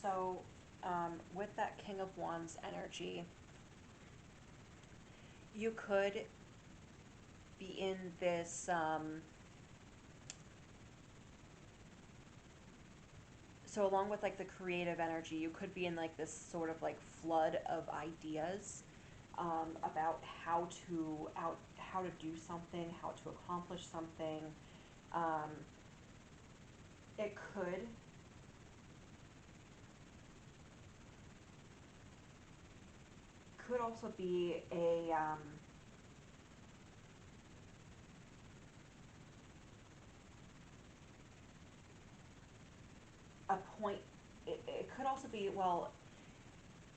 So, with that King of Wands energy, you could be in this, so along with like the creative energy, you could be in like this sort of like flood of ideas about how to do something, how to accomplish something. Um, it could also be a point. It could also be, well,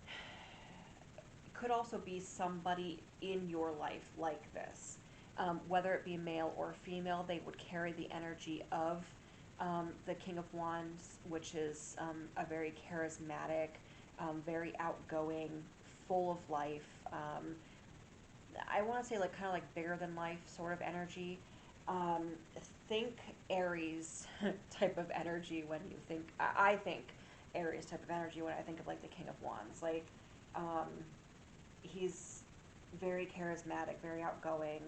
it could also be somebody in your life like this. Whether it be male or female, they would carry the energy of the King of Wands, which is a very charismatic, very outgoing, full of life. I want to say like kind of like bigger than life sort of energy. Um, think Aries type of energy when you think. I think Aries type of energy when I think of like the King of Wands. Like um, he's very charismatic, very outgoing.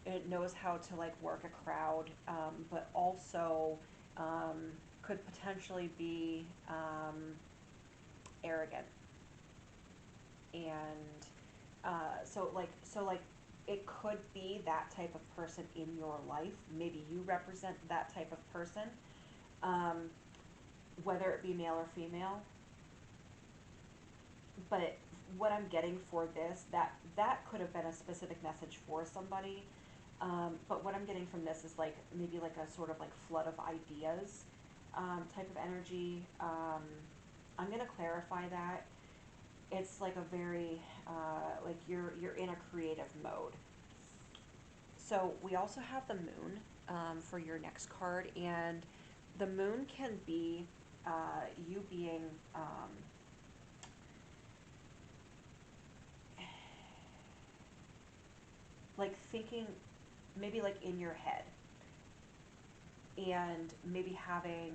It knows how to like work a crowd, but also could potentially be arrogant. And so like it could be that type of person in your life. Maybe you represent that type of person, um, whether it be male or female. But what I'm getting for this, that could have been a specific message for somebody. But what I'm getting from this is like maybe like a sort of like flood of ideas type of energy. I'm gonna clarify that it's like a very like you're in a creative mode. So we also have the moon for your next card, and the moon can be you being like thinking maybe like in your head and maybe having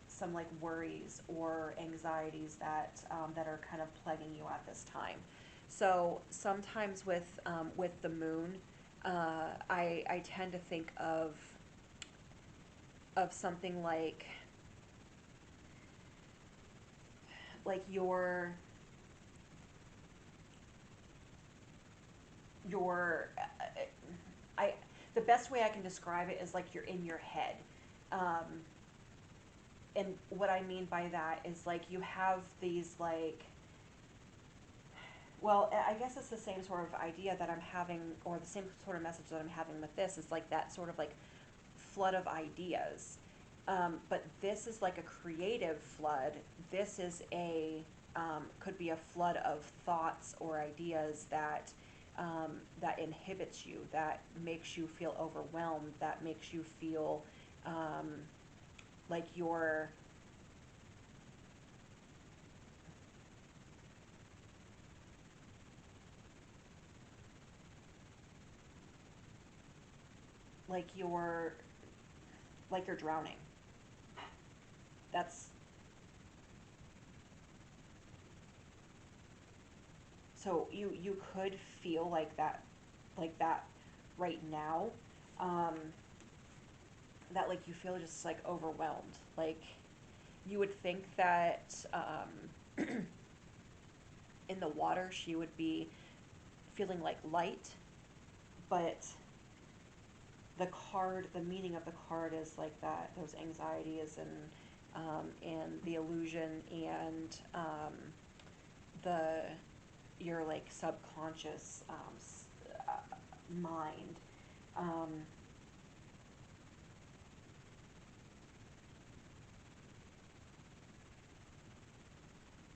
some like worries or anxieties that are kind of plaguing you at this time. So sometimes with the moon, I tend to think of something like your I the best way I can describe it is like you're in your head. Um, and what I mean by that is like you have these like, well, I guess it's the same sort of idea that I'm having, or the same sort of message that I'm having with this is like that sort of like flood of ideas. But this is like a creative flood. This is could be a flood of thoughts or ideas that inhibits you, that makes you feel overwhelmed, that makes you feel um, like like you're like you're drowning. That's so you could feel like that right now. Um, that like you feel just like overwhelmed. Like you would think that in the water she would be feeling like light, but the meaning of the card is like that, those anxieties and the illusion and the your like subconscious mind. Um,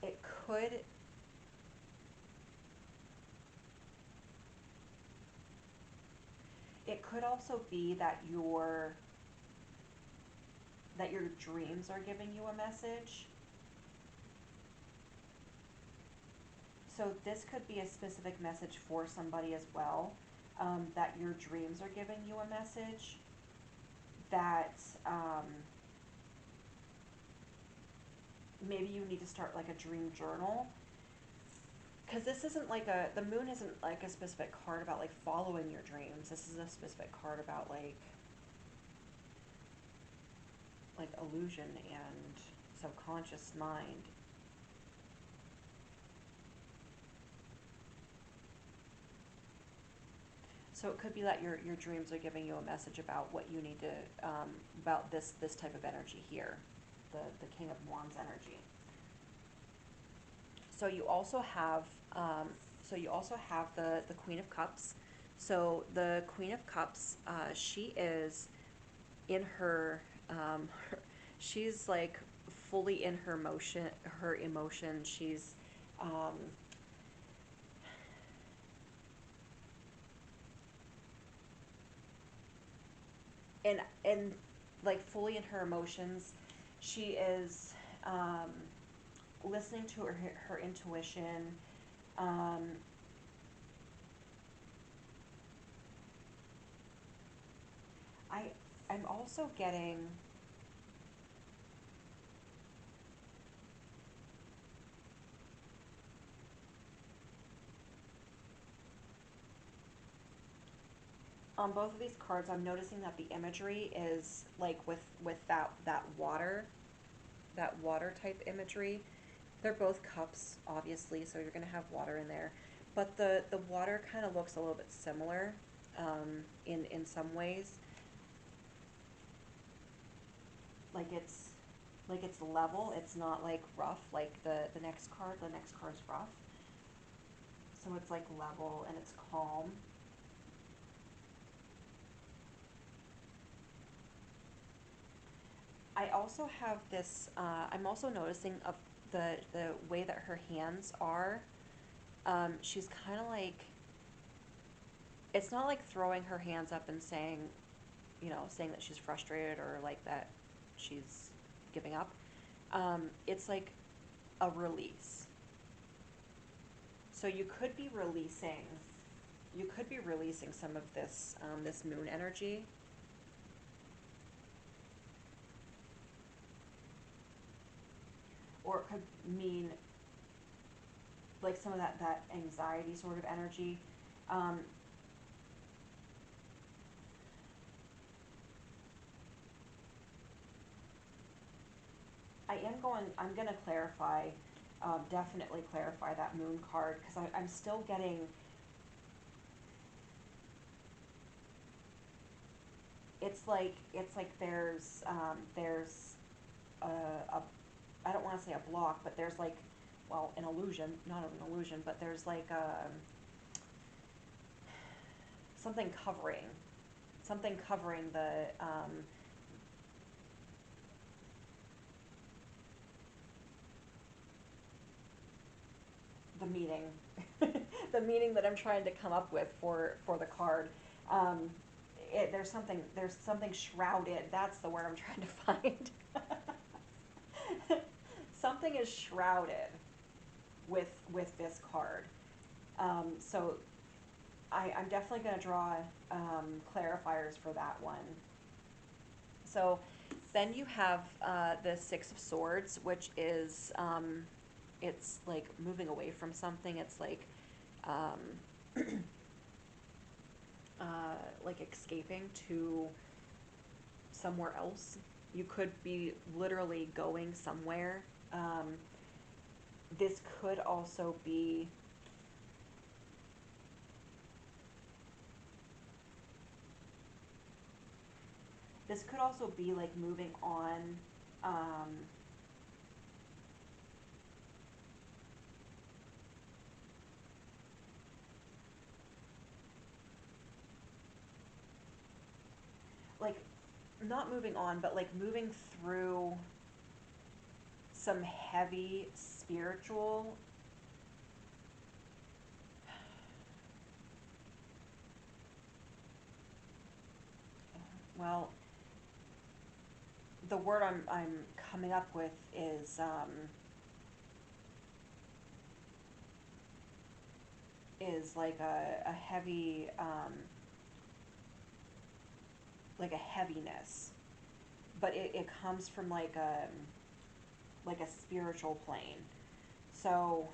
it could it could also be that your dreams are giving you a message. So this could be a specific message for somebody as well. That your dreams are giving you a message that um, maybe you need to start like a dream journal, because this isn't like the moon isn't like a specific card about like following your dreams. This is a specific card about like illusion and subconscious mind. So it could be that your dreams are giving you a message about what you need to about this type of energy here, the King of Wands energy. So you also have the Queen of Cups. So the Queen of Cups, she is in her, she's like fully in her emotion. She's um, and like fully in her emotions. She is um, listening to her intuition. Um, I I'm also getting on both of these cards. I'm noticing that the imagery is like with that water type imagery. They're both cups, obviously, so you're gonna have water in there. But the water kind of looks a little bit similar in some ways. Like it's level. It's not like rough like the next card. The next card's rough. So it's like level and it's calm. I also have this. I'm also noticing of the way that her hands are. She's kind of like, it's not like throwing her hands up and saying, saying that she's frustrated or like that she's giving up. It's like a release. So you could be releasing some of this moon energy, or it could mean like some of that anxiety sort of energy. Um, I'm gonna clarify, definitely clarify that moon card because I'm still getting. It's like there's a I don't want to say a block, but there's like, well, an illusion, not an illusion, but there's like something covering the meaning, the meaning that I'm trying to come up with for the card. Um, there's something shrouded. That's the word I'm trying to find. Something is shrouded with this card. So I'm definitely going to draw clarifiers for that one. So then you have the Six of Swords, which is it's like moving away from something. It's um, like escaping to somewhere else. You could be literally going somewhere. Um, this could also be like moving on. Um, like not moving on, but like moving through some heavy spiritual. Well, the word I'm coming up with is like a heavy like a heaviness, but it comes from like like a spiritual plane. So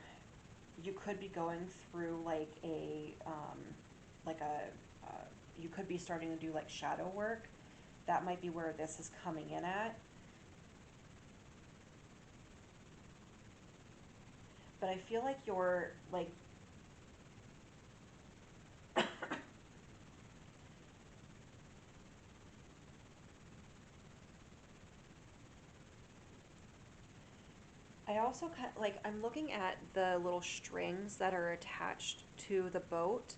you could be going through like a, you could be starting to do like shadow work. That might be where this is coming in at. But I feel like you're like, I also like, I'm looking at the little strings that are attached to the boat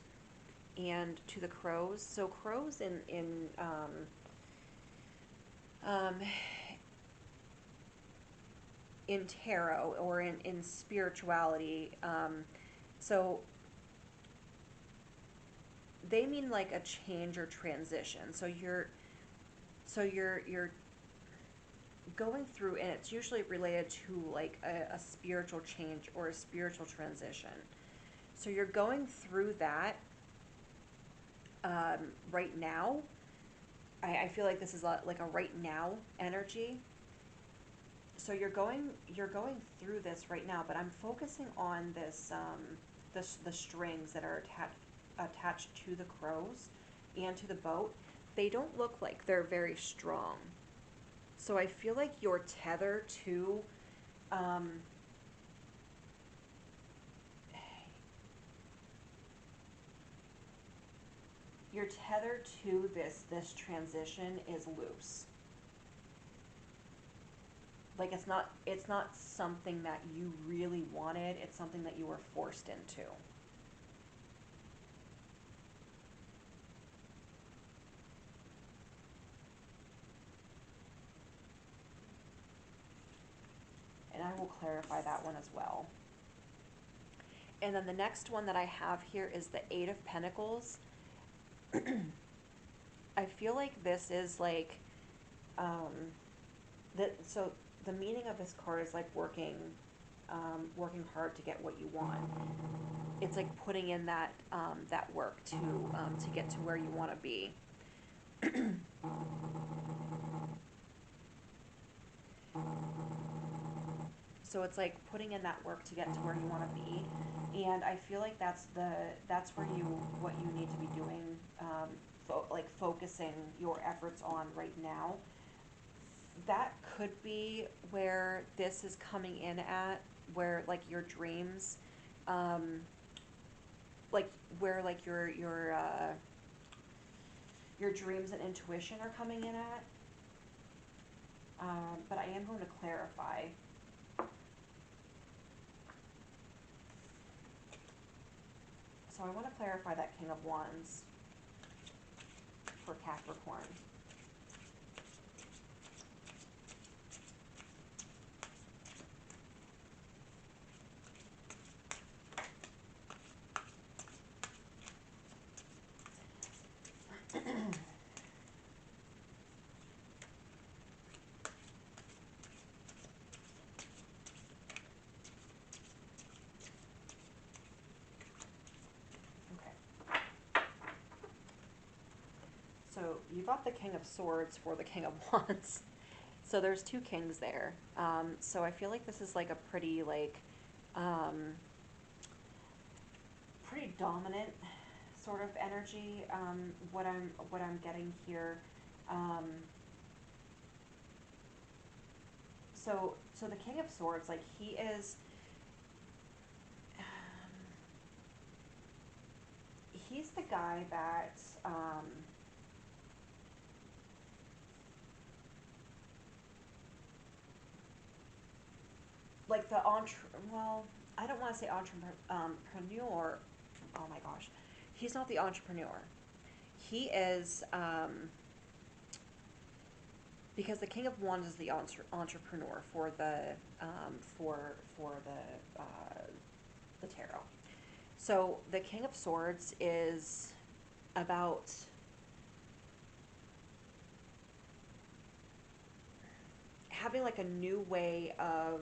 and to the crows. So crows um, in tarot or in spirituality, so they mean like a change or transition. So you're going through, and it's usually related to like a spiritual change or a spiritual transition. So you're going through that right now. I feel like this is like a right now energy. So you're going through this right now, but I'm focusing on the strings that are attached to the crows and to the boat. They don't look like they're very strong. So I feel like your tether to um, your tether to this transition is loose. Like it's not something that you really wanted. It's something that you were forced into. And I will clarify that one as well. And then the next one that I have here is the Eight of Pentacles. I feel like this is like um, so the meaning of this card is like working hard to get what you want. It's like putting in that work to get to where you want to be. So it's like putting in that work to get to where you want to be, and I feel like that's where you what you need to be doing, like focusing your efforts on right now. That could be where this is coming in at, where like your dreams, um, like where like your dreams and intuition are coming in at. But I am going to clarify. So I want to clarify that King of Wands for Capricorn. Okay. So you got the King of Swords for the King of Wands. So there's two kings there. So I feel like this is like a um, pretty dominant sort of energy. What I'm getting here. Um, so the King of Swords, like he's the guy that like the well, I don't want to say entrepreneur. Oh my gosh, he's not the entrepreneur. He is because the King of Wands is the entrepreneur for the tarot. So the King of Swords is about having like a new way of,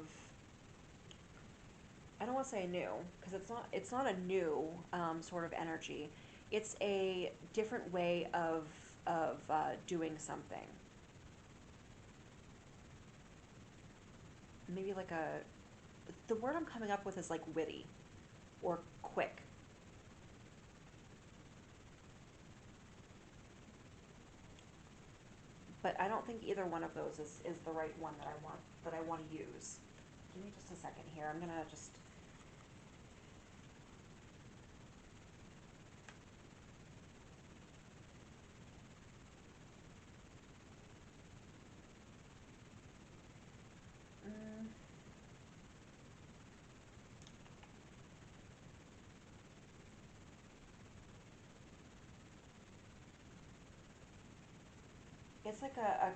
I don't want to say new because it's not a new sort of energy. It's a different way of doing something. maybe like a, the word I'm coming up with is like witty or quick. But I don't think either one of those is the right one that I want to use. Give me just a second here. I'm gonna just mm, it's like a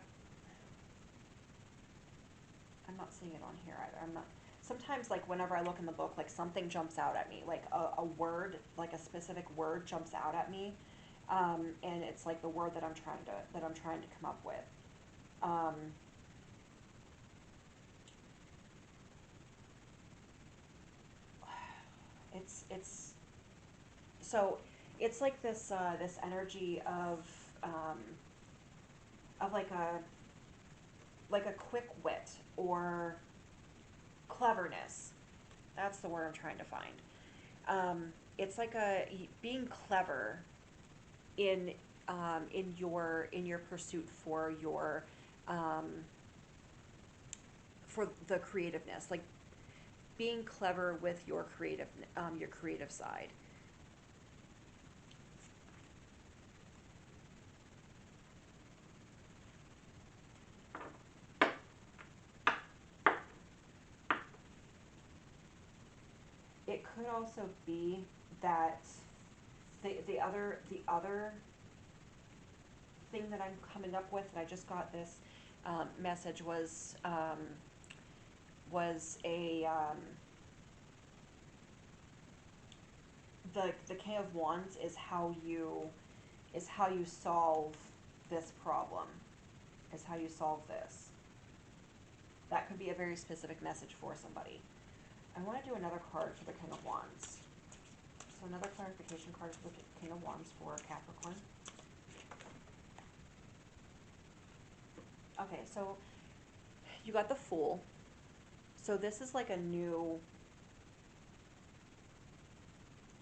I'm not seeing it on here either. I'm not. Sometimes, like whenever I look in the book, like something jumps out at me, like a word, like a specific word jumps out at me, and it's like the word that I'm trying to come up with. Um, it's so it's like this energy um, of like a quick wit or cleverness. That's the word I'm trying to find. It's like a being clever in in your pursuit um, for the creativeness, like being clever with your creative side. It could also be that the other thing that I'm coming up with, and I just got this message was a the King of Wands is how you solve this problem, is how you solve this. That could be a very specific message for somebody. I want to do another card for the King of Wands. So another clarification card for the King of Wands for Capricorn. Okay, so you got the Fool. So this is like a new,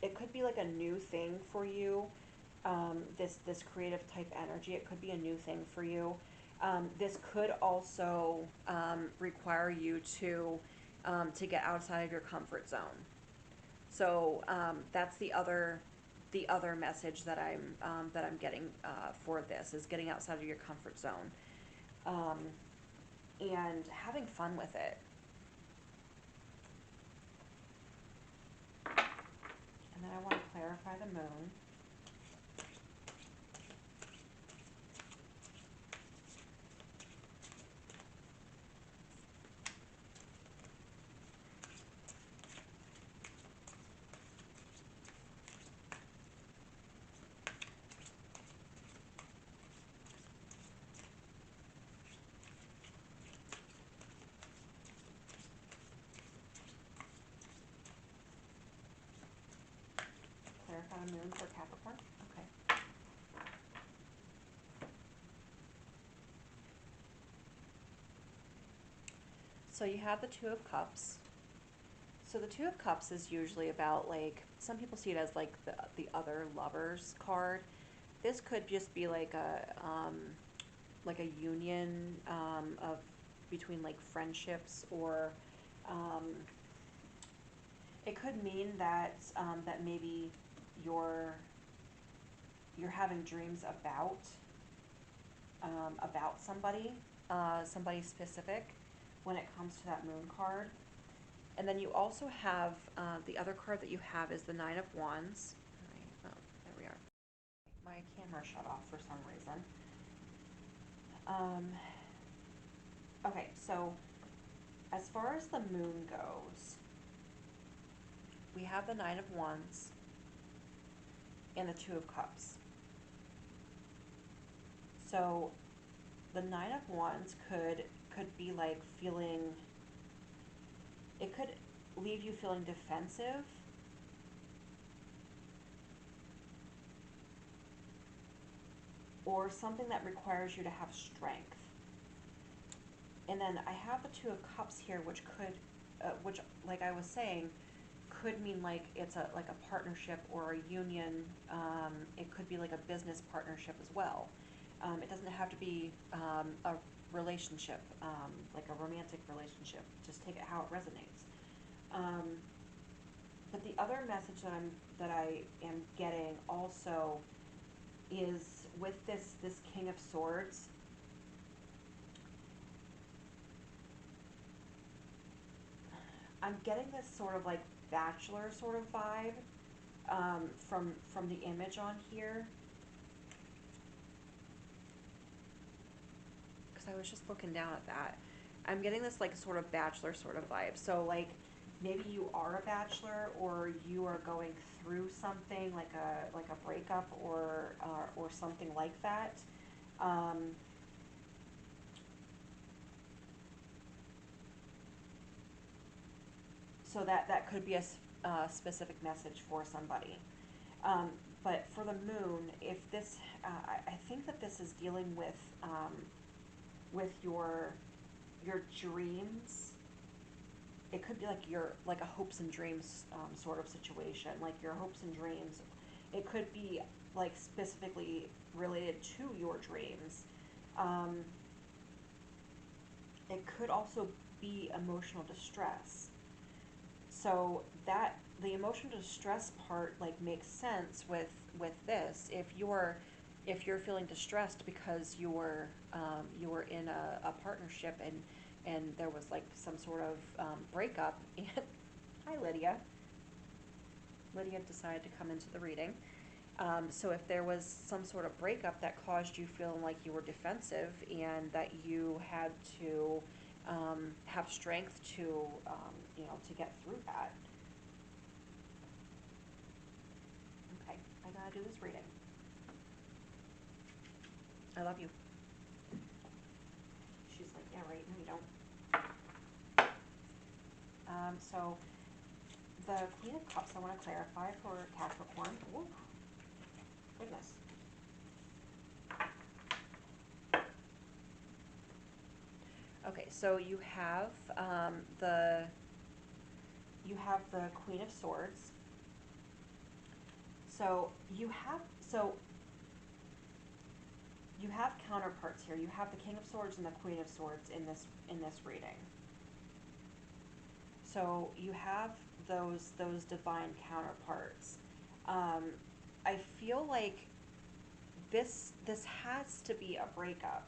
it could be like a new thing for you. This creative type energy, it could be a new thing for you. This could also require you to get outside of your comfort zone. So that's the other message that I'm getting for this is getting outside of your comfort zone, um, and having fun with it. And then I want to clarify the moon. Clarify the moon for Capricorn. Okay. So you have the Two of Cups. So the Two of Cups is usually about like some people see it as like the other lovers card. This could just be like a union of between like friendships or um, it could mean that maybe you're you're having dreams about somebody, somebody specific when it comes to that moon card. And then you also have the other card that you have is the Nine of Wands. Right, oh, there we are. My camera shut off for some reason. Um, okay, so as far as the moon goes, we have the Nine of Wands and the Two of Cups. So the Nine of Wands could be like feeling, it could leave you feeling defensive or something that requires you to have strength. And then I have the Two of Cups here, which could, which, like I was saying, could mean like it's a like a partnership or a union. It could be like a business partnership as well. It doesn't have to be a relationship, like a romantic relationship. Just take it how it resonates. Um, but the other message that I am getting also is with this King of Swords. I'm getting this sort of like bachelor sort of vibe, from the image on here. Because I was just looking down at that. I'm getting this like sort of bachelor sort of vibe. So like maybe you are a bachelor, or you are going through something like a breakup, or something like that. Um, so that could be a specific message for somebody. Um, but for the moon, if this, I think that this is dealing with your dreams. It could be like your like a hopes and dreams, sort of situation, like your hopes and dreams. It could be like specifically related to your dreams. Um, it could also be emotional distress. So that the emotional distress part like makes sense with this. If you're feeling distressed because you were in a partnership, and there was like some sort of breakup. And hi, Lydia. Lydia decided to come into the reading. So if there was some sort of breakup that caused you feeling like you were defensive, and that you had to have strength to, to get through that. Okay, I gotta do this reading. I love you. She's like, yeah, right. No, you don't. So the Queen of Cups, I want to clarify for Capricorn. Whoa, goodness. Okay, so you have the Queen of Swords. So you have counterparts here. You have the King of Swords and the Queen of Swords in this reading. So you have those divine counterparts. Um, I feel like this has to be a breakup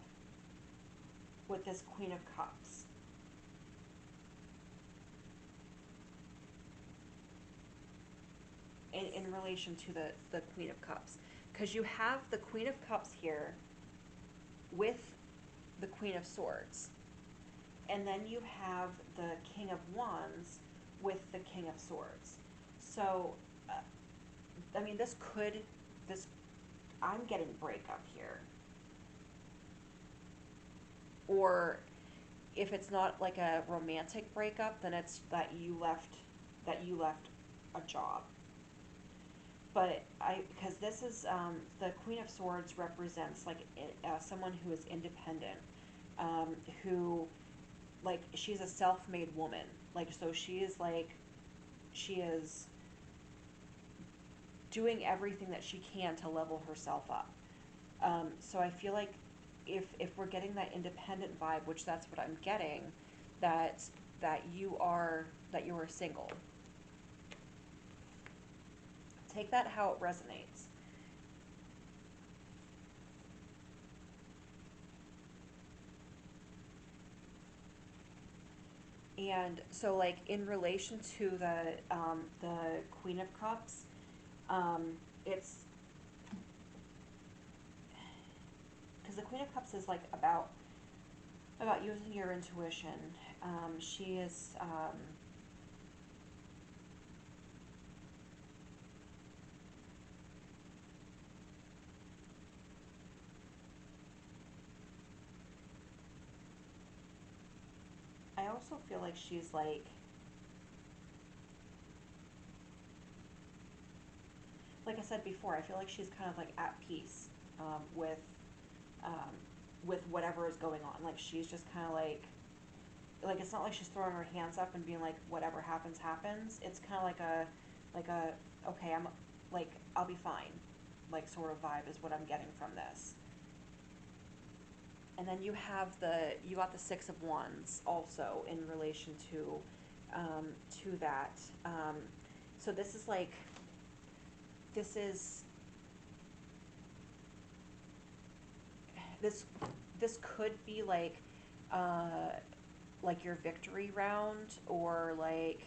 with this Queen of Cups. In relation to the Queen of Cups. Because you have the Queen of Cups here with the Queen of Swords. And then you have the King of Wands with the King of Swords. So, I mean, this, I'm getting breakup here. Or if it's not like a romantic breakup, then it's that you left a job. But because this is, the Queen of Swords represents like someone who is independent, who, like, she's a self-made woman. Like, so she is doing everything that she can to level herself up. So I feel like if we're getting that independent vibe, which that's what I'm getting, that that you are single. Take that how it resonates. And so, like, in relation to the Queen of Cups, it's because the Queen of Cups is like about using your intuition. She is, I also feel like she's like I said before, I feel like she's kind of like at peace, um, with um, with whatever is going on. Like, she's just kind of like like it's not like she's throwing her hands up and being like whatever happens happens. It's kind of like a okay, I'm like I'll be fine, like sort of vibe is what I'm getting from this. And then you got the Six of Wands also in relation to that. So this is like this is this this could be like your victory round, or like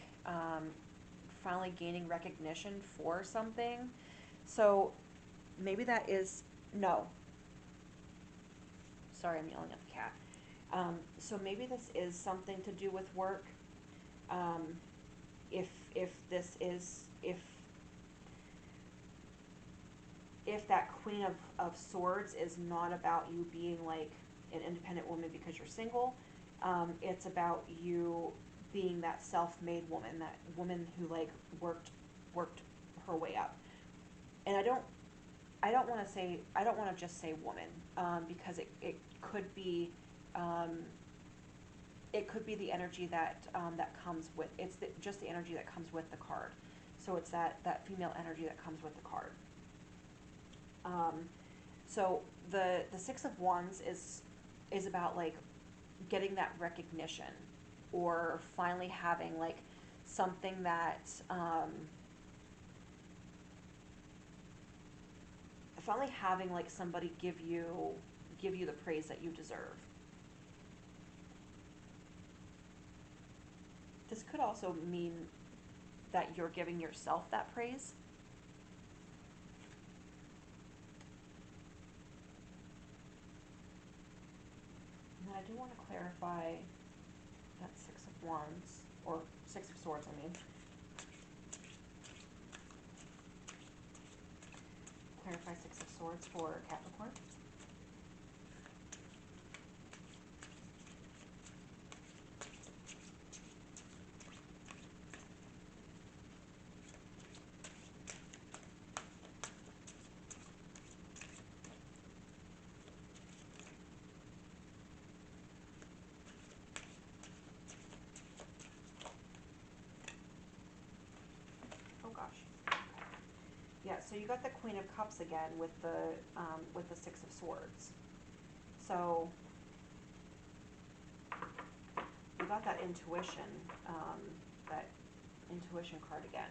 finally gaining recognition for something. So maybe that is no. Sorry, I'm yelling at the cat. So maybe this is something to do with work. Um, if this is if that Queen of Swords is not about you being like an independent woman because you're single, it's about you being that self-made woman, that woman who like worked her way up. And I don't want to just say woman, because it could be um, it could be the energy that comes with just the energy that comes with the card. So it's that female energy that comes with the card. Um, so the Six of Wands is about like getting that recognition, or finally having like something that finally having like somebody give you the praise that you deserve. This could also mean that you're giving yourself that praise. And I do want to clarify that Six of Wands, or Six of Swords, I mean. Clarify Six of Swords for Capricorn. Oh gosh. Yeah, so you got the Queen of Cups again with the Six of Swords. So you got um, that intuition card again.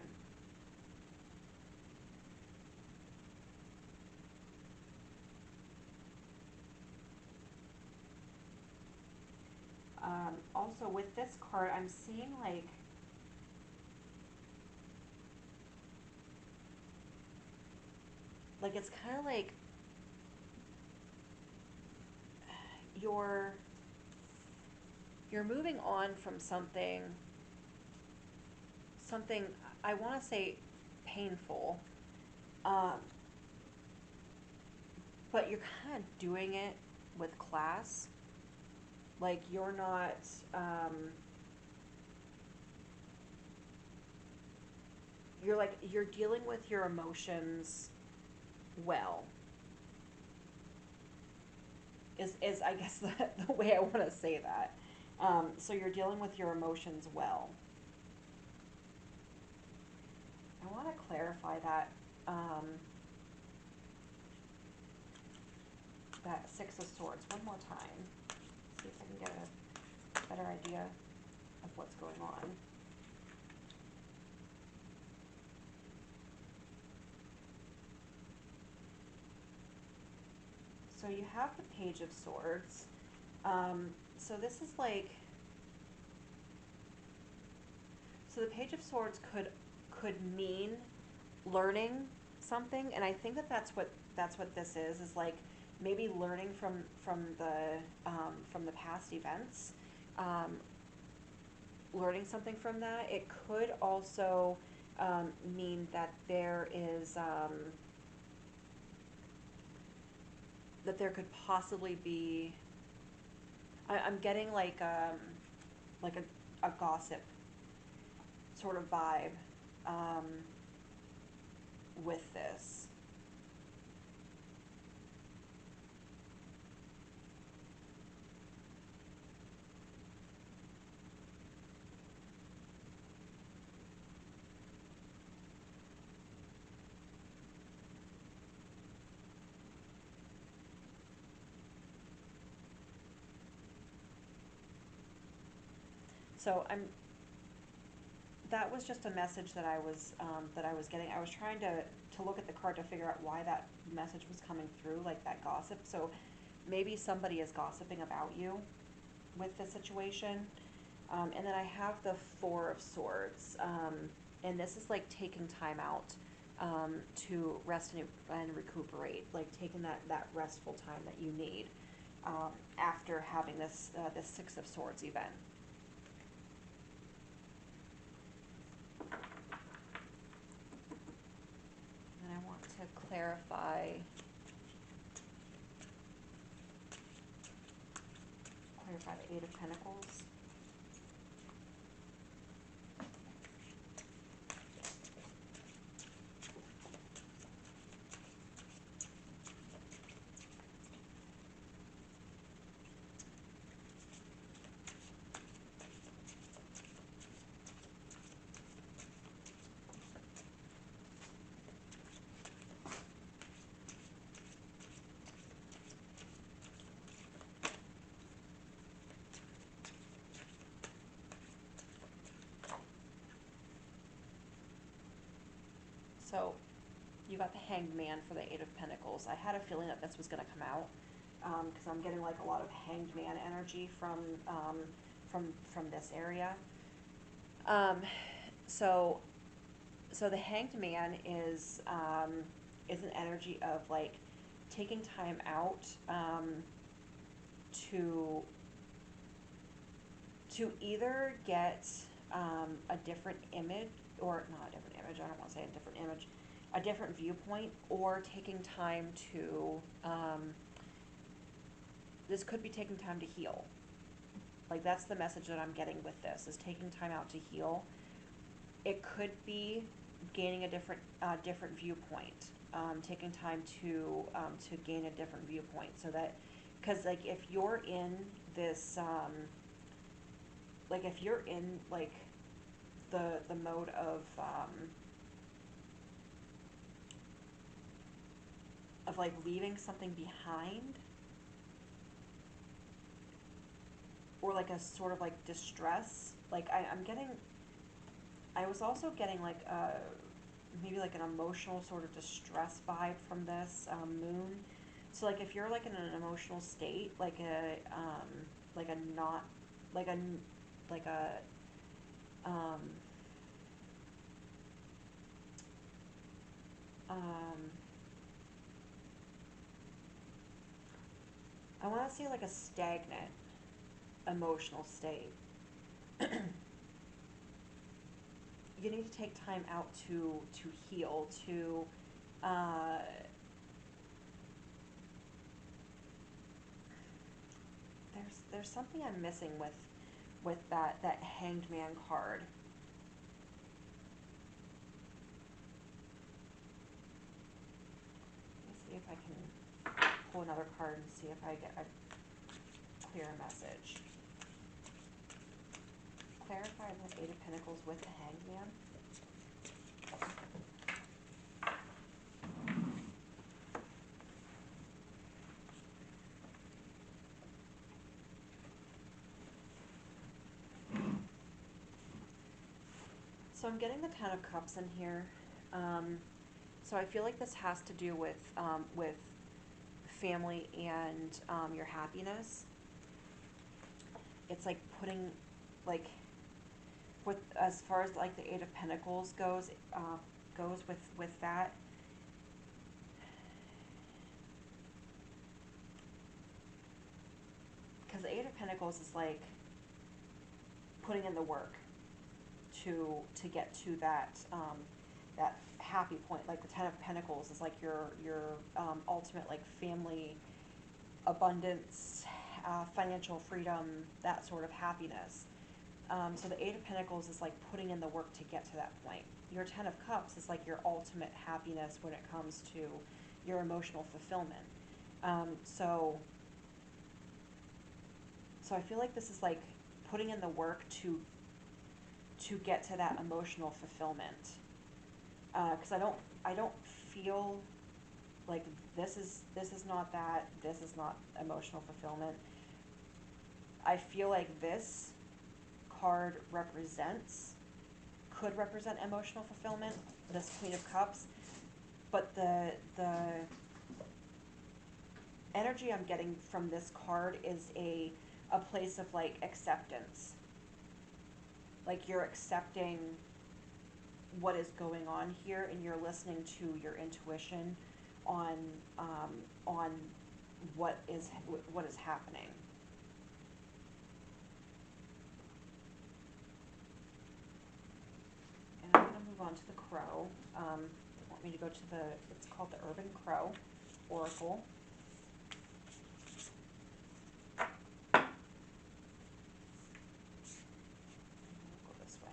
Also with this card, I'm seeing like it's kind of like you're you're moving on from something I want to say painful, um, but you're kind of doing it with class. Like you're not you're dealing with your emotions well. Is I guess the way I want to say that. So you're dealing with your emotions well. I want to clarify that Six of Swords one more time. See if I can get a better idea of what's going on. So you have the Page of Swords. So this is like, so the Page of Swords could mean learning something, and I think that that's what this is like maybe learning from the past events, um, learning something from that. It could also mean that that there could possibly be. I'm getting like a gossip sort of vibe um, with this. So that was just a message that I was getting. I was trying to look at the card to figure out why that message was coming through, like that gossip. So maybe somebody is gossiping about you with the situation. And then I have the Four of Swords, and this is like taking time out to rest and recuperate, like taking that restful time that you need after having this Six of Swords event. And I want to clarify the Eight of Pentacles. So you got the Hanged Man for the Eight of Pentacles. I had a feeling that this was going to come out because I'm getting like a lot of Hanged Man energy from this area. So so the Hanged Man is an energy of like taking time out to either get a different image, or not a different image, I don't want to say a different image, a different viewpoint, or taking time to, this could be taking time to heal. Like that's the message that I'm getting with this, is taking time out to heal. It could be gaining a different viewpoint, taking time to gain a different viewpoint, so that, because like if you're in this, like if you're in like the mode of like leaving something behind, or like a sort of like distress, like I'm getting, I was also getting like maybe like an emotional sort of distress vibe from this moon. So like if you're like in an emotional state, like a not like a like a um um I want to say like a stagnant emotional state. You need to take time out to heal, to uh, there's something I'm missing with that Hanged Man card. Let me see if I can pull another card and see if I get a clear message. Clarify the Eight of Pentacles with the Hanged Man. So I'm getting the Ten of Cups in here. So I feel like this has to do with family and your happiness. It's like putting, like, with as far as like the Eight of Pentacles goes with that. Because the Eight of Pentacles is like putting in the work to get to that happy point. Like the Ten of Pentacles is like your ultimate like family abundance, financial freedom, that sort of happiness. So the Eight of Pentacles is like putting in the work to get to that point. Your Ten of Cups is like your ultimate happiness when it comes to your emotional fulfillment. So I feel like this is like putting in the work to get to that emotional fulfillment. Because I don't feel like this is not that. This is not emotional fulfillment. I feel like this card represents could represent emotional fulfillment, this Queen of Cups, but the energy I'm getting from this card is a place of like acceptance. Like you're accepting what is going on here, and you're listening to your intuition on on what is happening. And I'm going to move on to the Crow. They want me to go to it's called the Urban Crow Oracle. Go this way.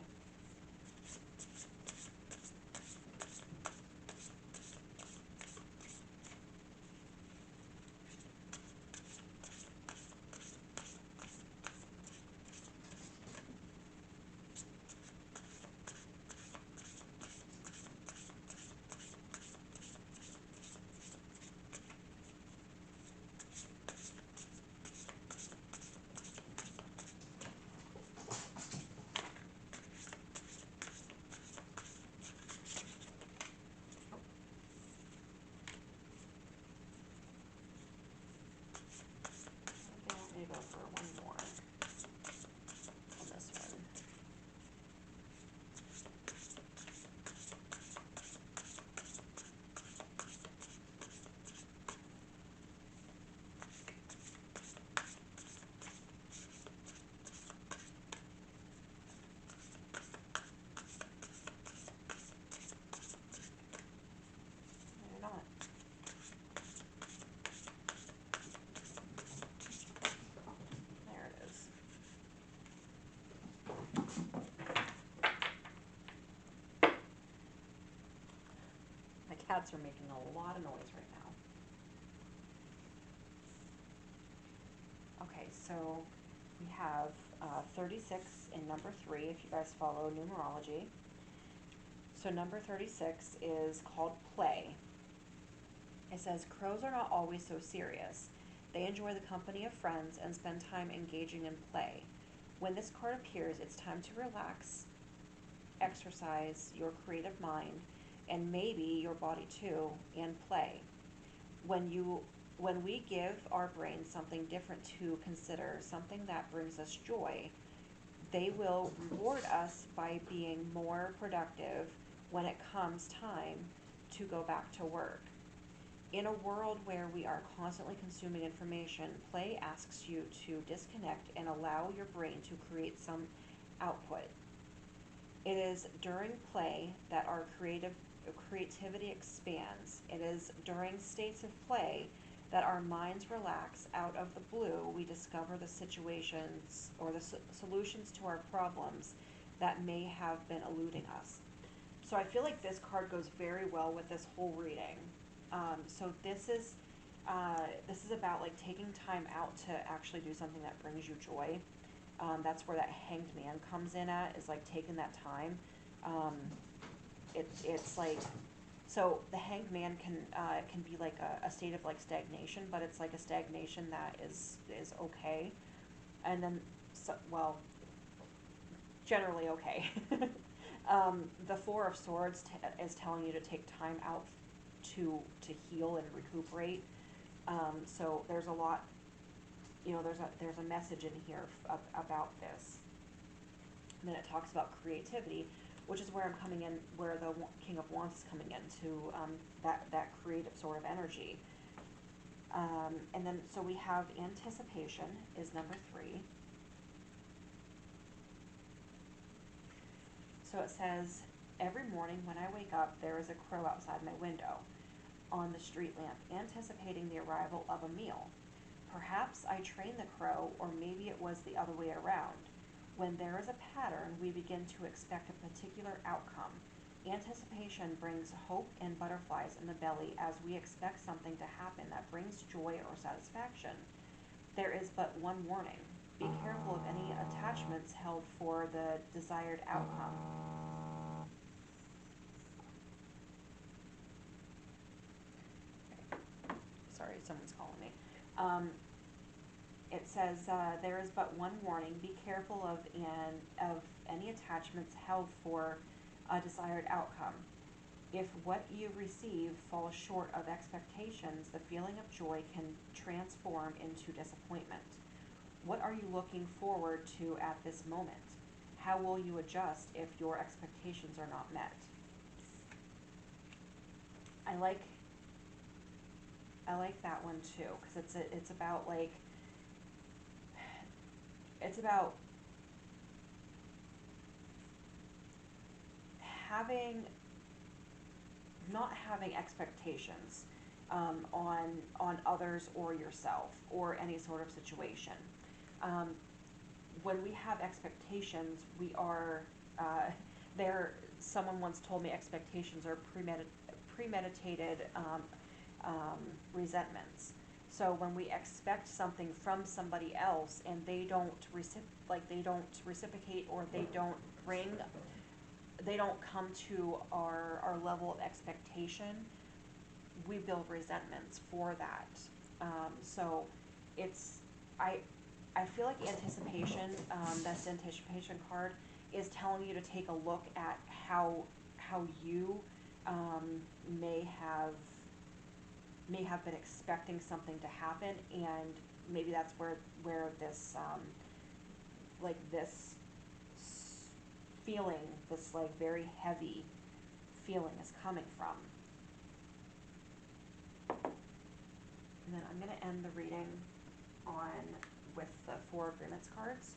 They want me to go for one more on this one. They're not. There it is. My cats are making a lot of noise right now. Okay, so we have 36 in number 3, if you guys follow numerology. So number 36 is called play. It says, crows are not always so serious. They enjoy the company of friends and spend time engaging in play. When this card appears, it's time to relax, exercise your creative mind, and maybe your body too, and play. When we give our brains something different to consider, something that brings us joy, they will reward us by being more productive when it comes time to go back to work. In a world where we are constantly consuming information, play asks you to disconnect and allow your brain to create some output. It is during play that our creativity expands. It is during states of play that our minds relax. Out of the blue, we discover the situations or the solutions to our problems that may have been eluding us. So I feel like this card goes very well with this whole reading. So this is about like taking time out to actually do something that brings you joy. That's where that Hanged Man comes in at, is like taking that time. It's like, so the Hanged Man can be like a state of like stagnation, but it's like a stagnation that is okay, and then well, generally okay. The Four of Swords is telling you to take time out to heal and recuperate. So there's a lot, there's a message in here about this. And then it talks about creativity, which is where I'm coming in, where the King of Wands is coming into, that creative sort of energy. And then, so we have anticipation is number 3. So it says, every morning when I wake up, there is a crow outside my window on the street lamp, anticipating the arrival of a meal. Perhaps I trained the crow, or maybe it was the other way around. When there is a pattern, we begin to expect a particular outcome. Anticipation brings hope and butterflies in the belly as we expect something to happen that brings joy or satisfaction. There is but one warning. Be careful of any attachments held for the desired outcome. Sorry, someone's calling me. It says, there is but one warning: be careful of any attachments held for a desired outcome. If what you receive falls short of expectations, the feeling of joy can transform into disappointment. What are you looking forward to at this moment? How will you adjust if your expectations are not met? I like I like that one too, because it's about like, it's about having not having expectations, on others or yourself or any sort of situation. Um, when we have expectations, we are, there. Someone once told me expectations are premeditated, resentments. So when we expect something from somebody else and they don't reciprocate, or bring they don't come to our level of expectation, we build resentments for that. So it's, I, I feel like anticipation, this anticipation card is telling you to take a look at how you, um, may have may have been expecting something to happen, and maybe that's where this, like this feeling, this like very heavy feeling is coming from. And then I'm going to end the reading on with the Four Agreements cards.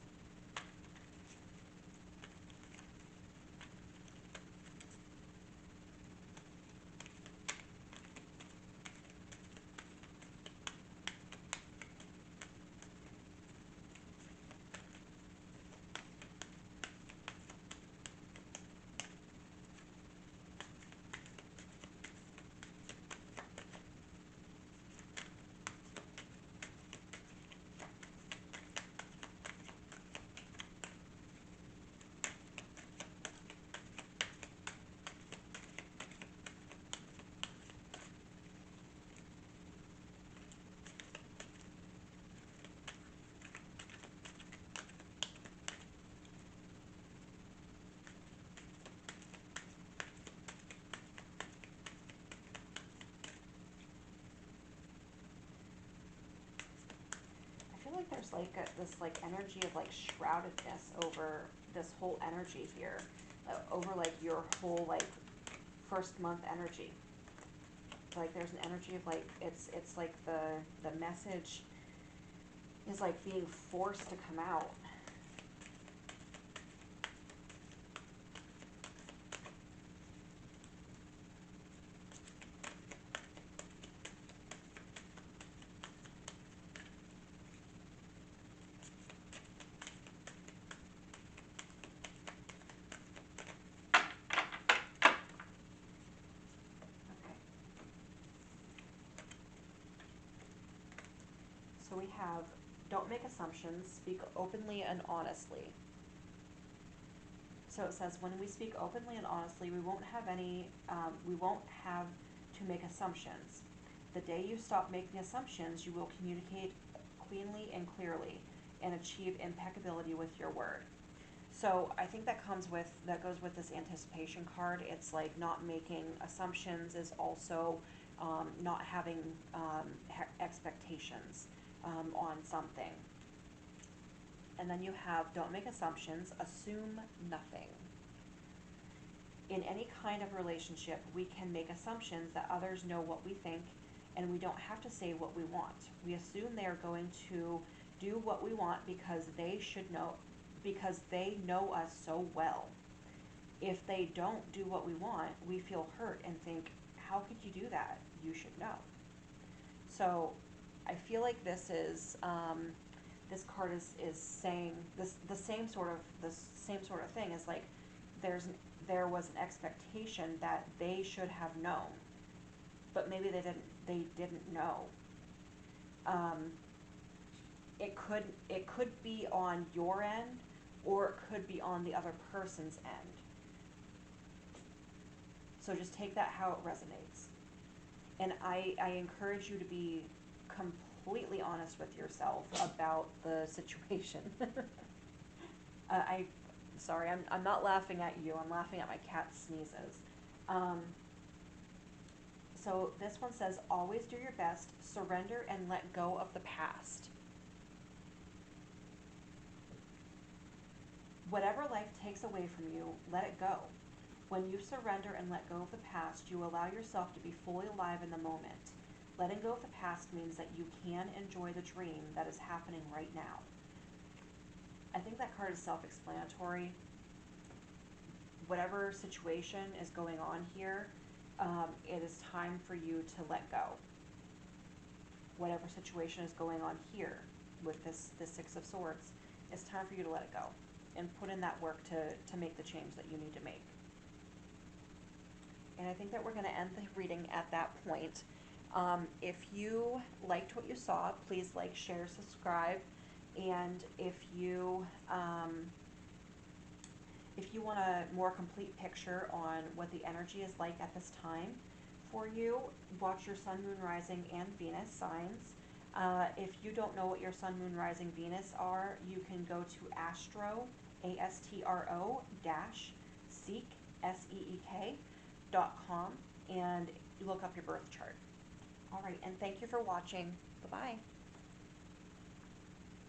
I feel like there's like this like energy of like shroudedness over this whole energy here, over like your whole like first month energy. Like there's an energy of like, it's like the message is like being forced to come out. Okay. So we have, don't make assumptions, speak openly and honestly. So it says, when we speak openly and honestly, we won't have to make assumptions. The day you stop making assumptions, you will communicate cleanly and clearly and achieve impeccability with your word. So I think that goes with this anticipation card. It's like not making assumptions is also, not having, expectations, on something. And then you have, don't make assumptions, assume nothing. In any kind of relationship, we can make assumptions that others know what we think, and we don't have to say what we want. We assume they are going to do what we want because they know us so well. If they don't do what we want, we feel hurt and think, how could you do that? You should know. So I feel like this card is saying the same sort of thing. Is like, there was an expectation that they should have known, but maybe they didn't know. Um, it could be on your end, or it could be on the other person's end. So just take that how it resonates. And I encourage you to be completely honest with yourself about the situation. Sorry, I'm not laughing at you, I'm laughing at my cat sneezes. Um, so this one says, always do your best, surrender and let go of the past. Whatever life takes away from you, let it go. When you surrender and let go of the past, you allow yourself to be fully alive in the moment. Letting go of the past means that you can enjoy the dream that is happening right now. I think that card is self-explanatory. Whatever situation is going on here, it is time for you to let go. Whatever situation is going on here with this Six of Swords, it's time for you to let it go and put in that work to make the change that you need to make. And I think that we're going to end the reading at that point. If you liked what you saw, please like, share, subscribe. And if you want a more complete picture on what the energy is like at this time for you, watch your Sun, Moon, Rising, and Venus signs. If you don't know what your Sun, Moon, Rising, Venus are, you can go to Astro, ASTRO -seek, SEEK.com, and look up your birth chart. All right, and thank you for watching. Bye-bye.